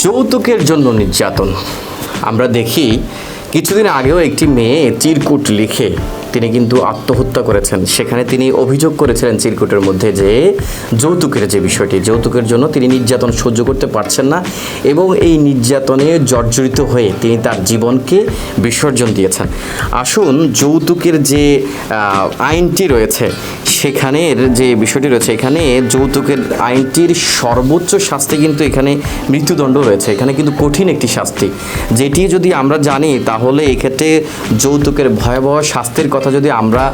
যৌতুকের জন্য নির্যাতন। আমরা দেখি কিছুদিন আগেও একটি মেয়ে চিরকুট লিখে তিনি কিন্তু আত্মহত্যা করেছেন। সেখানে তিনি অভিযোগ করেছিলেন চিরকুটের মধ্যে যে যৌতুকের যে বিষয়টি, যৌতুকের জন্য তিনি নির্যাতন সহ্য করতে পারছেন না এবং এই নির্যাতনে জর্জরিত হয়ে তিনি তার জীবনকে বিসর্জন দিয়েছেন। আসুন যৌতুকের যে আইনটি রয়েছে সেখানের যে বিষয়টি রয়েছে, এখানে যৌতুকের আইনটির সর্বোচ্চ শাস্তি কিন্তু এখানে মৃত্যুদণ্ড রয়েছে। এখানে কিন্তু কঠিন একটি শাস্তি, যেটি যদি আমরা জানি তাহলে এক্ষেত্রে যৌতুকের ভয়াবহ শাস্তির কথা যদি আমরা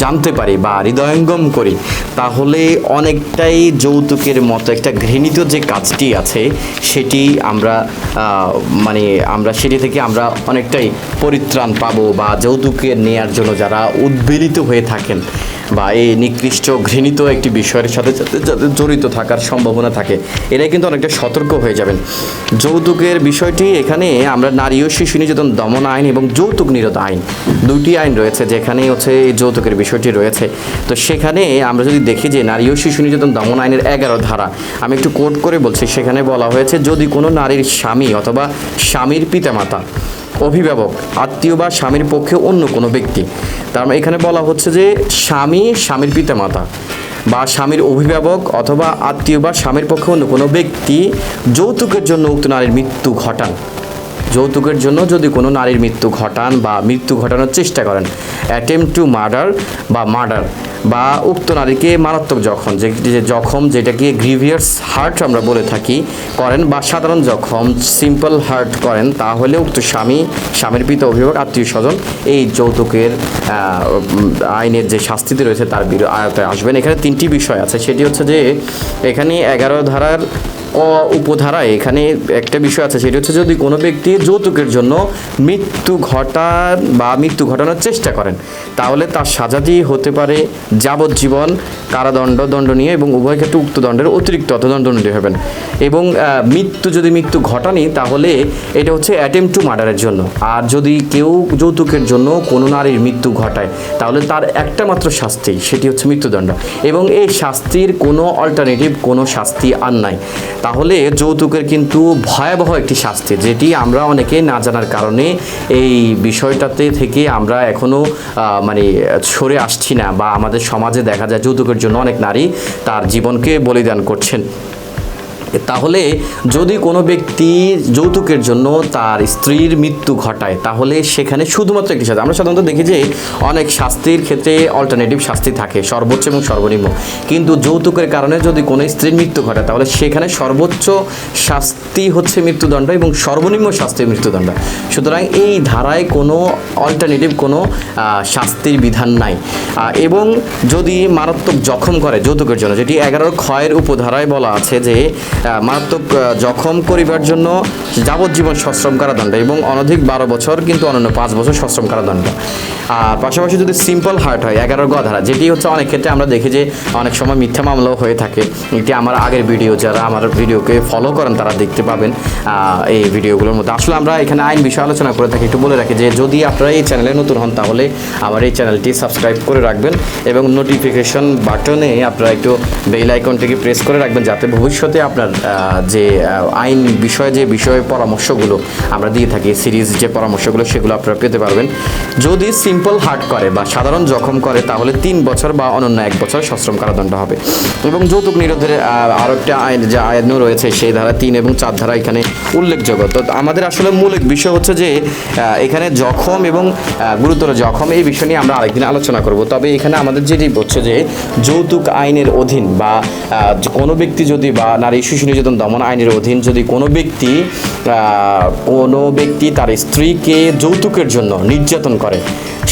জানতে পারি বা হৃদয়ঙ্গম করি, তাহলে অনেকটাই যৌতুকের মতো একটা ঘৃণিত যে কাজটি আছে সেটি আমরা সেটি থেকে আমরা অনেকটাই পরিত্রাণ পাবো, বা যৌতুকের নেয়ার জন্য যারা উদ্বেলিত হয়ে থাকেন বা এই নিকৃষ্ট ঘৃণিত একটি বিষয়ের সাথে যাদের জড়িত থাকার সম্ভাবনা থাকে, এরাই কিন্তু অনেকটা সতর্ক হয়ে যাবেন। যৌতুকের বিষয়টি এখানে আমরা নারী ও শিশু নির্যাতন দমন আইন এবং যৌতুক নিরোধ আইন, দুটি আইন রয়েছে যেখানে হচ্ছে এই যৌতুকের বিষয়টি রয়েছে। তো সেখানে আমরা যদি দেখি যে নারী ও শিশু নির্যাতন দমন আইনের 11 ধারা, আমি একটু কোট করে বলছি, সেখানে বলা হয়েছে যদি কোনো নারীর স্বামী অথবা স্বামীর পিতামাতা, অভিভাবক, আত্মীয় বা স্বামীর পক্ষে অন্য কোনো ব্যক্তি, তার মানে এখানে বলা হচ্ছে যে স্বামীর পিতামাতা বা স্বামীর অভিভাবক অথবা আত্মীয় বা স্বামীর পক্ষে অন্য কোনো ব্যক্তি যৌতুকের জন্য উক্ত নারীর মৃত্যু ঘটান, যৌতুকের জন্য যদি কোনো নারীর মৃত্যু ঘটান বা মৃত্যু ঘটানোর চেষ্টা করেন, অ্যাটেম্প টু মার্ডার বা উক্ত নারীকে মারাত্মক জখম যেটাকে গ্রিভিয়াস হার্ট আমরা বলে থাকি করেন, বা সাধারণ জখম সিম্পল হার্ট করেন, তাহলে উক্ত স্বামীর পিতা, অভিভাবক, আত্মীয় স্বজন এই যৌতুকের আইনের যে শাস্তিতে রয়েছে তার আয়তায় আসবেন। এখানে 3টি বিষয় আছে, সেটি হচ্ছে যে এখানে 11 ধারার উপধারায় এখানে একটা বিষয় আছে, সেটি হচ্ছে যদি কোনো ব্যক্তি যৌতুকের জন্য মৃত্যু ঘটানোর চেষ্টা করেন, তাহলে তার সাজাটি হতে পারে যাবজ্জীবন কারাদণ্ড, দণ্ডনীয়, এবং উভয় ক্ষেত্রে উক্ত দণ্ডের অতিরিক্ত দণ্ডনীয় হবেন। এবং মৃত্যু ঘটানি, তাহলে এটা হচ্ছে অ্যাটেম্প টু মার্ডারের জন্য। আর যদি কেউ যৌতুকের জন্য কোনো নারীর মৃত্যু ঘটায়, তাহলে তার একটা মাত্র শাস্তি, সেটি হচ্ছে মৃত্যুদণ্ড, এবং এই শাস্তির কোনো অল্টারনেটিভ কোনো শাস্তি আর নাই। তাহলে যৌতুকের কিন্তু ভয়াবহ একটি শাস্তি, যেটি আমরা অনেকে না জানার কারণে এই বিষয়টাতে থেকে আমরা এখনও সরে আসছি না, বা আমাদের সমাজে দেখা যায় যৌতুকের জন্য অনেক নারী তার জীবনকে বলিদান করছেন। তাহলে যদি কোনো ব্যক্তি যৌতুকের জন্য তার স্ত্রীর মৃত্যু ঘটায়, তাহলে সেখানে শুধুমাত্র একটি শাস্তি, আমরা সাধারণত দেখি যে অনেক শাস্তির ক্ষেত্রে অল্টারনেটিভ শাস্তি থাকে সর্বোচ্চ এবং সর্বনিম্ন, কিন্তু যৌতুকের কারণে যদি কোনো স্ত্রীর মৃত্যু ঘটায়, তাহলে সেখানে সর্বোচ্চ শাস্তি হচ্ছে মৃত্যুদণ্ড এবং সর্বনিম্ন শাস্তি মৃত্যুদণ্ড। সুতরাং এই ধারায় কোনো অল্টারনেটিভ কোনো শাস্তির বিধান নাই। এবং যদি মারাত্মক জখম করে যৌতুকের জন্য, যেটি 11 ক্ষয়ের উপধারায় বলা আছে যে মারাত্মক জখম করিবার জন্য যাবজ্জীবন সশ্রম কারাদণ্ড এবং অনধিক 12 বছর, কিন্তু অনন্য 5 বছর সশ্রম কারাদণ্ড। আর পাশাপাশি যদি সিম্পল হার্ট হয় 11 গ ধারা, যেটি হচ্ছে অনেক ক্ষেত্রে আমরা দেখি যে অনেক সময় মিথ্যা মামলাও হয়ে থাকে। এটি আমার আগের ভিডিও, যারা আমার ভিডিওকে ফলো করেন তারা দেখতে পাবেন এই ভিডিওগুলোর মধ্যে। আসলে আমরা এখানে আইন বিষয়ে আলোচনা করে থাকি। একটু বলে রাখি যে যদি আপনারা এই চ্যানেলে নতুন হন, তাহলে আমার এই চ্যানেলটি সাবস্ক্রাইব করে রাখবেন এবং নোটিফিকেশন বাটনে আপনারা একটু বেল আইকনটিকে প্রেস করে রাখবেন, যাতে ভবিষ্যতে আপনার যে আইন বিষয়ে যে পরামর্শগুলো আমরা দিয়ে থাকি, সিরিজ যে পরামর্শগুলো, সেগুলো আপনারা পেতে পারবেন। যদি সিম্পল হার্ট করে বা সাধারণ জখম করে, তাহলে 3 বছর বা অনন্য 1 বছর সশ্রম কারাদণ্ড হবে। এবং যৌতুক নিরোধের আরও একটা আইন, যে আইনও রয়েছে, সেই ধারা 3 এবং 4 ধারা এখানে উল্লেখযোগ্য। তো আমাদের আসলে মৌলিক বিষয় হচ্ছে যে এখানে জখম এবং গুরুতর জখম, এই বিষয় নিয়ে আমরা আরেকদিন আলোচনা করব। তবে এখানে আমাদের যেটি হচ্ছে যে যৌতুক আইনের অধীন বা কোনো ব্যক্তি যদি, বা নারী শিশু নির্যাতন দমন আইনের অধীন যদি কোনো ব্যক্তি তার স্ত্রীকে যৌতুকের জন্য নির্যাতন করে,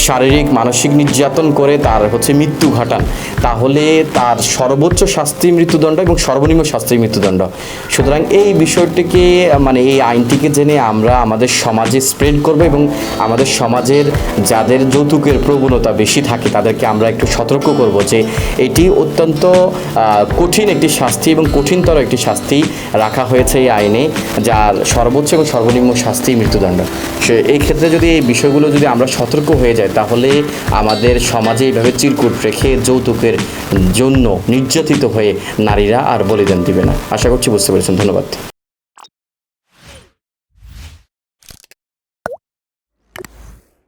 শারীরিক মানসিক নির্যাতন করে তার হচ্ছে মৃত্যু ঘটান, তাহলে তার সর্বোচ্চ শাস্তি মৃত্যুদণ্ড এবং সর্বনিম্ন শাস্তি মৃত্যুদণ্ড। সুতরাং এই বিষয়টিকে এই আইনটিকে জেনে আমরা আমাদের সমাজে স্প্রেড করব, এবং আমাদের সমাজের যাদের যৌতুকের প্রবণতা বেশি থাকে তাদেরকে আমরা একটু সতর্ক করব যে এটি অত্যন্ত কঠিন একটি শাস্তি এবং কঠিনতর একটি শাস্তি রাখা হয়েছে এই আইনে, যার সর্বোচ্চ এবং সর্বনিম্ন শাস্তি মৃত্যুদণ্ড। এই ক্ষেত্রে যদি এই বিষয়গুলো যদি আমরা সতর্ক হয়ে যাই, তাহলে আমাদের সমাজে এইভাবে চিরকুট রেখে যৌতুকের জন্য নির্যাতিত হয়ে নারীরা আর বলিদান দিবে না। আশা করছি বুঝতে পেরেছেন। ধন্যবাদ।